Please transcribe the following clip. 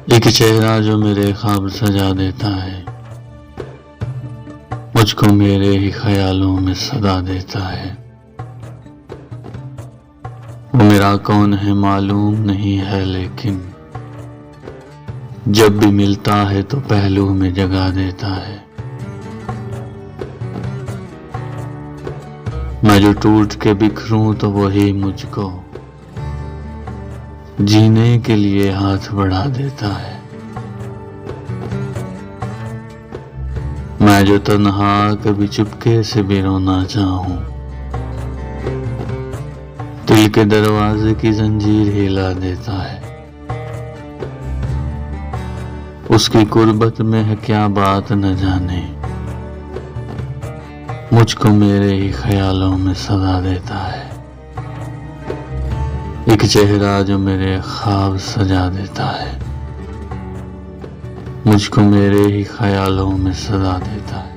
एक चेहरा जो मेरे ख्वाब सजा देता है, मुझको मेरे ही ख्यालों में सदा देता है। वो मेरा कौन है मालूम नहीं है, लेकिन जब भी मिलता है तो पहलू में जगा देता है। मैं जो टूट के बिखरूं तो वही मुझको जीने के लिए हाथ बढ़ा देता है। मैं जो तन्हा कभी चुपके से भी रोना चाहूं, दिल के दरवाजे की जंजीर हिला देता है। उसकी कुर्बत में है क्या बात न जाने, मुझको मेरे ही ख्यालों में सदा देता है। एक चेहरा जो मेरे ख्वाब सजा देता है, मुझको मेरे ही ख्यालों में सदा देता है।